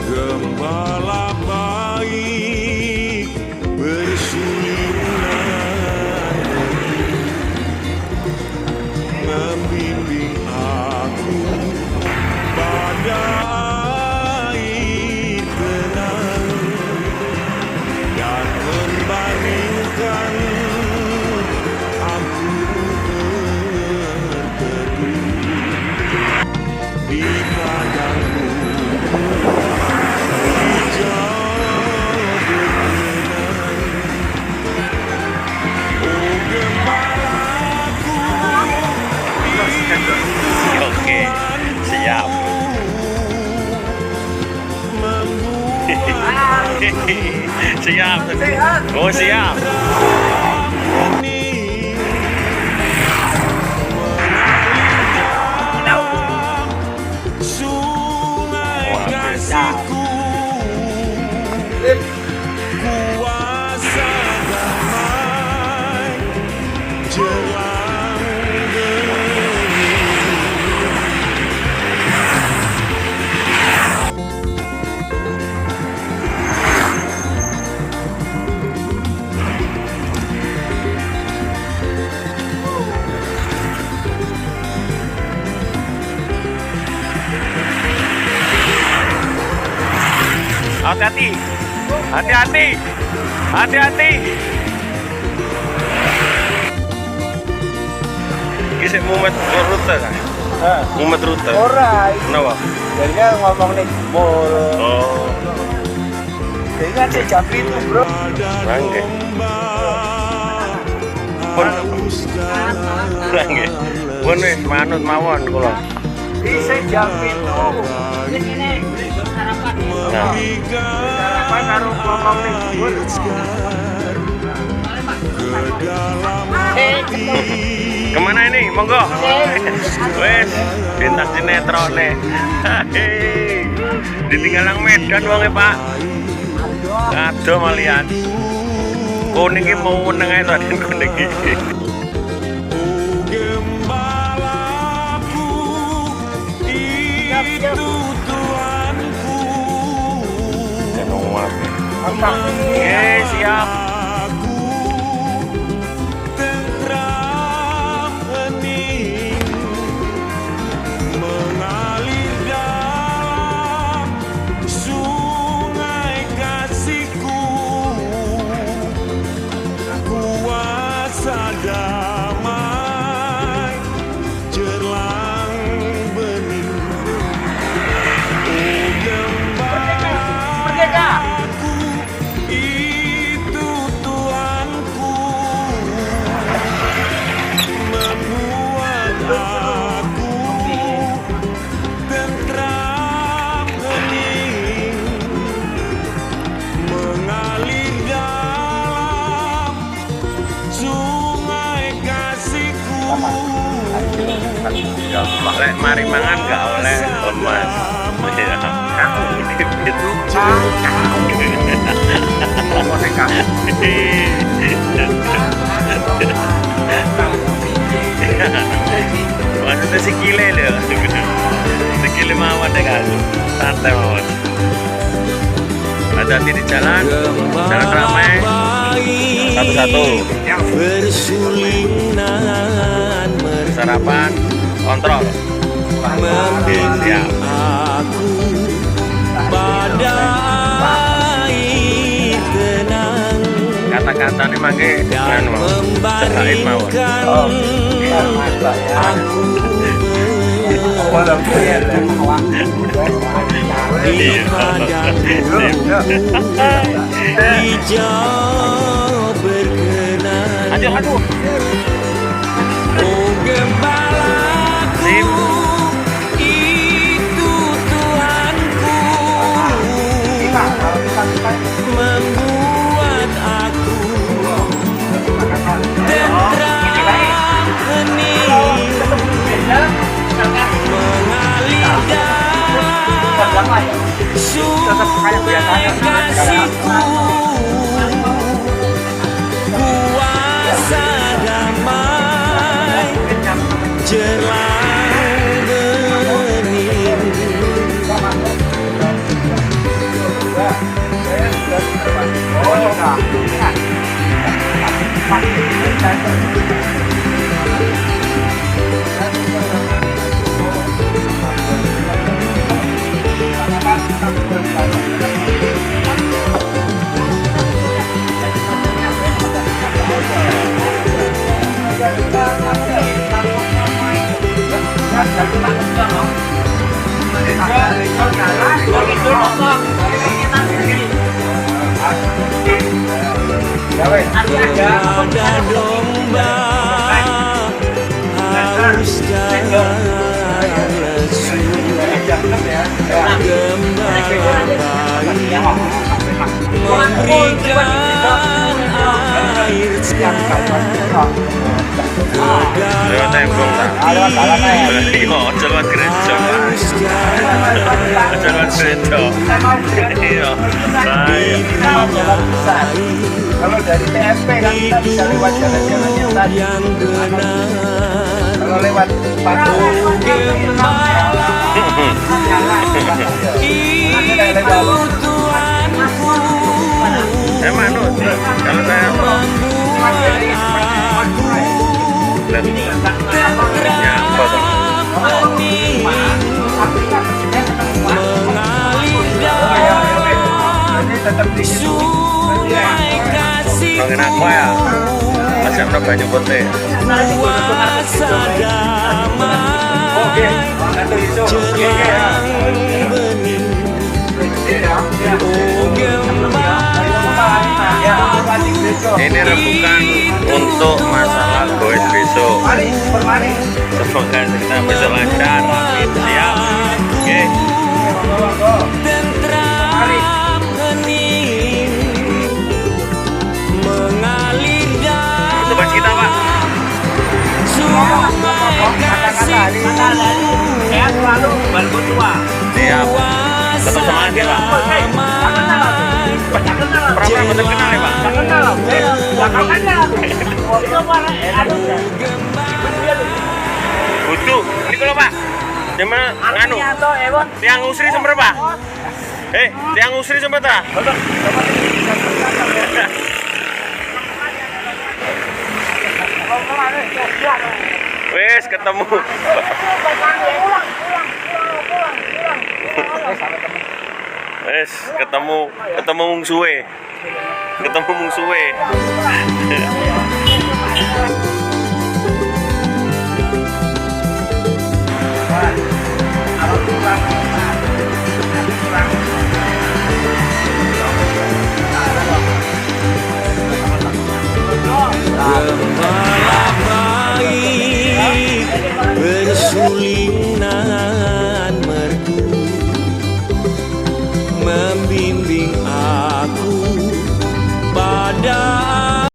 Gembala baik bersulinan membimbing aku pada air tenang dan membandingkan aku terteduh di padangmu. Oke, siap. Siap. Oh, siap. Kuasa damai jelang Hati-hati. Hati-hati. Hati-hati. Kisah mumet rute kan? Mumet rute. Ora, Kenapa? jadinya ngomong nih bol. Oh, Jadi kan saya jam itu bro. rangge. Pun rangge. Pun wis manut mawon kula. Bisa jam itu. Di sini sarapan. Nah, Sarapan karo ngomong nih bol. kemana ini? Monggo. Wes, bintang sinetron nih. Ditinggal nang Medan wonge, Pak. Aduh malian. Kuning iki mau meneng ae to Den kuning iki. gembalaku itu Tuanku. Siap. Aku tentram hening mengalir dalam sungai kasihku. Kuasa damai jelang bening. Oh gembalaku itu Tuanku, membuat aku tentram hening mengalir dalam sungai kasihku. Lek mari mangan gak oleh lemas. Maksudnya sikile lho. Sikile mawon deh kan. Santai mawon. Hati-hati di jalan. Jangan ramai. Satu-satu. Bersulinan Sarapan kontrol. Siap. aku pada air tenang Kata-kata ini mangke dan cerahin mawon. membandingkan aku di padangmu hijau berkenan. Oh gembalaku itu Tuhanku, membuat aku tentram hening mengalir dalam Ada domba harus jalan lesu, gembala bayi memberikan air Lewat tembok tak? Iya, aja lewat gereja Pak. Aja lewat gereja. Iya, bahaya. Kalau dari TSP kan kita bisa lewat jalan-jalan yang tadi. Kalau lewat Paku Emang Nut, kalau saya nyapa tuh. Nongin aku ya, masih ada banyak putih. Ini rebukan untuk masalah goes besok. Semoga kita bisa lancar. Siap. Oke. Itu bas kita Pak. sehat selalu, balko tua. Siap. Tetap semangat ya Pak. Pernah betul kenal ya Pak? Kenal, belakangannya. Butuh. Ini kalau Pak. Gimana nganu? Tiang usri sember Pak. Tiang usri sember ta? Wes ketemu. Wes ketemu mungsuhe. Ketemu mungsuhe. Gembala baik bersuling